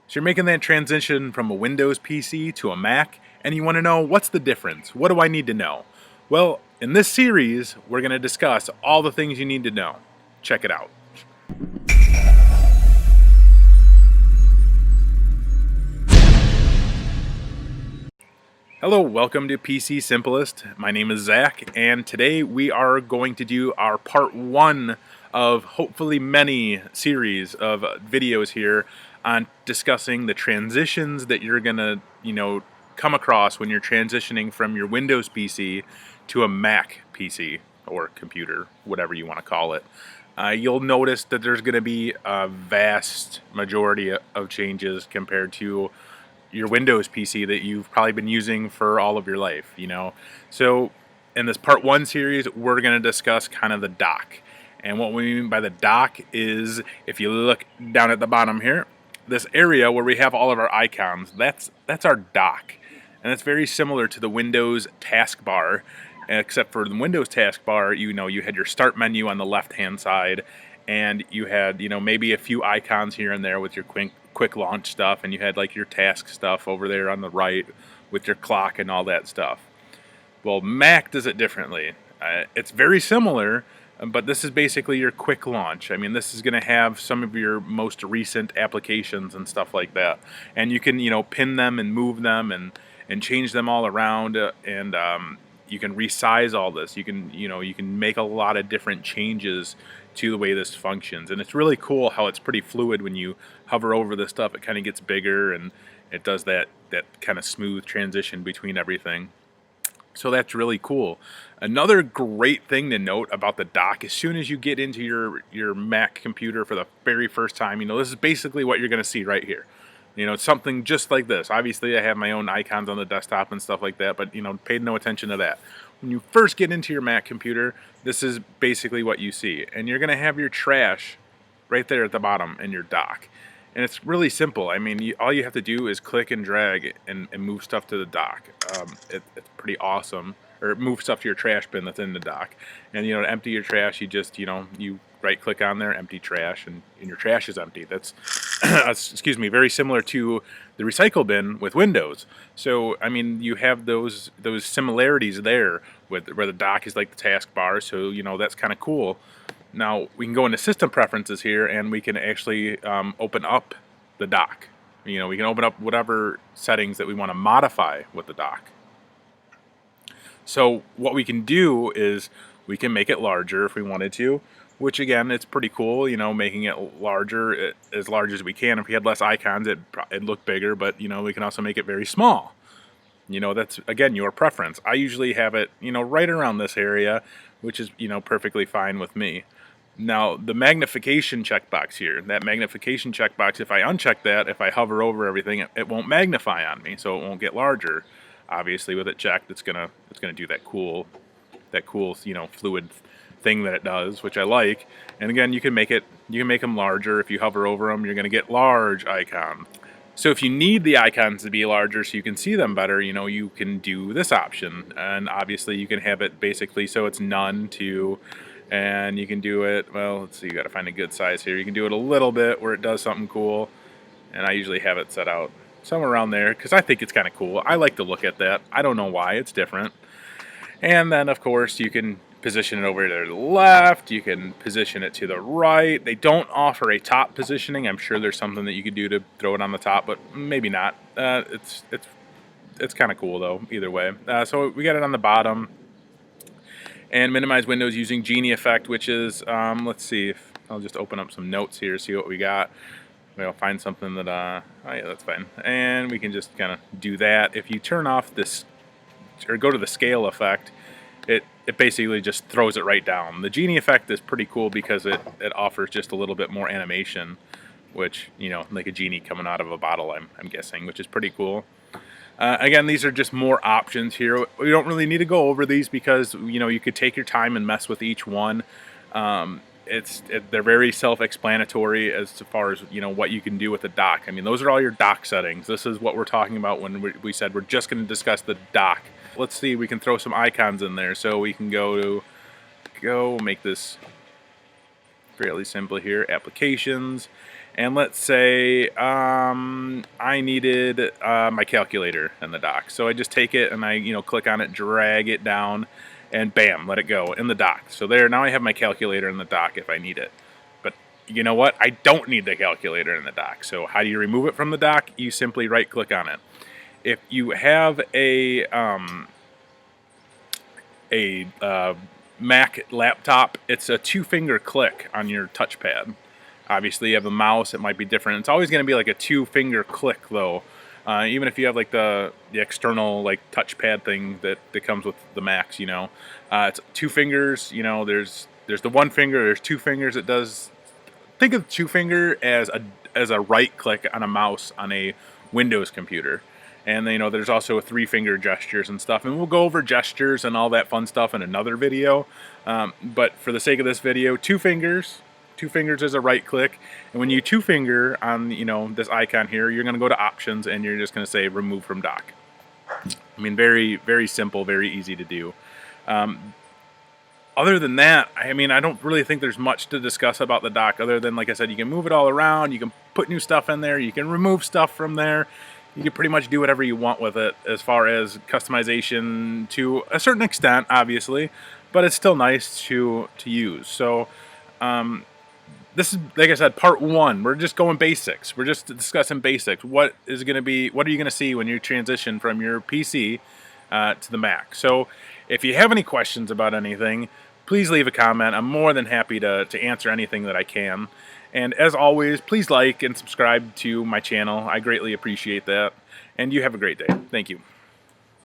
So you're making that transition from a Windows PC to a Mac, and you want to know what's the difference? What do I need to know? Well, in this series, we're going to discuss all the things you need to know. Check it out. Hello, welcome to PC Simplest. My name is Zach, and today we are going to do our part one of hopefully many series of videos here on discussing the transitions that you're gonna, come across when you're transitioning from your Windows PC to a Mac PC or computer, whatever you want to call it. You'll notice that there's going to be a vast majority of changes compared to your Windows PC that you've probably been using for all of your life, So in this part one series, we're going to discuss kind of the dock. And what we mean by the dock is, if you look down at the bottom here, this area where we have all of our icons, that's our dock. And it's very similar to the Windows taskbar, except for the Windows taskbar, you had your start menu on the left-hand side, and you had, maybe a few icons here and there with your quick launch stuff, and you had like your task stuff over there on the right with your clock and all that stuff. Well, Mac does it differently. It's very similar, but this is basically your quick launch. I mean, this is going to have some of your most recent applications and stuff like that, and you can pin them and move them and change them all around, and you can resize all this. You can make a lot of different changes to the way this functions, and it's really cool how it's pretty fluid. When you hover over this stuff, it kind of gets bigger, and it does that kind of smooth transition between everything. So that's really cool. Another great thing to note about the dock, as soon as you get into your Mac computer for the very first time, this is basically what you're going to see right here. It's something just like this. Obviously, I have my own icons on the desktop and stuff like that, but, paid no attention to that. When you first get into your Mac computer, this is basically what you see. And you're going to have your trash right there at the bottom in your dock. And it's really simple. I mean, all you have to do is click and drag and move stuff to the dock. It's pretty awesome. Or move stuff to your trash bin that's in the dock. And, to empty your trash, you just, you right-click on there, empty trash, and your trash is empty. That's, excuse me, very similar to the recycle bin with Windows. So, I mean, you have those similarities there with where the dock is like the taskbar. So, that's kind of cool. Now, we can go into system preferences here, and we can actually open up the dock. We can open up whatever settings that we want to modify with the dock. So what we can do is we can make it larger if we wanted to, which again, it's pretty cool, making it larger, as large as we can. If we had less icons, it'd look bigger, but, we can also make it very small. That's, again, your preference. I usually have it, right around this area, which is, perfectly fine with me. Now, the magnification checkbox here, that magnification checkbox, if I uncheck that, if I hover over everything, it won't magnify on me, so it won't get larger. Obviously, with it checked, it's gonna do that cool, fluid thing that it does, which I like. And again, you can make them larger. If you hover over them, you're gonna get large icons. So if you need the icons to be larger so you can see them better, you can do this option. And obviously, you can have it basically so it's none to, and you can do it. Well, let's see. You got to find a good size here. You can do it a little bit where it does something cool, and I usually have it set out somewhere around there because I think it's kind of cool. I like to look at that. I don't know why. It's different. And then, of course, you can position it over to the left. You can position it to the right. They don't offer a top positioning. I'm sure there's something that you could do to throw it on the top, but maybe not. It's kind of cool, though, either way. So we got it on the bottom. And minimize windows using Genie effect, which is, let's see, if I'll just open up some notes here, see what we got. We'll find something that, oh yeah, that's fine. And we can just kind of do that. If you turn off this, or go to the scale effect, it basically just throws it right down. The Genie effect is pretty cool because it offers just a little bit more animation, which, like a genie coming out of a bottle, I'm guessing, which is pretty cool. Again, these are just more options here. We don't really need to go over these because, you could take your time and mess with each one. They're very self-explanatory as far as what you can do with the dock. I mean, those are all your dock settings. This is what we're talking about when we said we're just going to discuss the dock. Let's see, we can throw some icons in there. So we can go make this fairly simple here, applications, And let's say I needed my calculator in the dock. So I just take it and I click on it, drag it down, and bam, let it go in the dock. So there, now I have my calculator in the dock if I need it. But you know what? I don't need the calculator in the dock. So how do you remove it from the dock? You simply right click on it. If you have a Mac laptop, it's a 2-finger click on your touchpad. Obviously, you have a mouse, it might be different. It's always going to be like a 2-finger click, though. Even if you have like the external like touchpad thing that comes with the Macs, it's 2 fingers. There's the 1 finger, there's 2 fingers. It does. Think of 2-finger as a right click on a mouse on a Windows computer. And there's also a 3-finger gestures and stuff, and we'll go over gestures and all that fun stuff in another video. But for the sake of this video, 2 fingers. 2 fingers is a right click, and when you 2-finger on this icon here, you're going to go to options and you're just going to say remove from dock. I mean, very, very simple, very easy to do. Other than that, I mean, I don't really think there's much to discuss about the dock other than, like I said, you can move it all around, you can put new stuff in there, you can remove stuff from there. You can pretty much do whatever you want with it as far as customization to a certain extent, obviously, but it's still nice to use. So this is, like I said, part 1. We're just going basics. We're just discussing basics. What are you going to see when you transition from your PC to the Mac? So if you have any questions about anything, please leave a comment. I'm more than happy to answer anything that I can. And as always, please like and subscribe to my channel. I greatly appreciate that. And you have a great day. Thank you.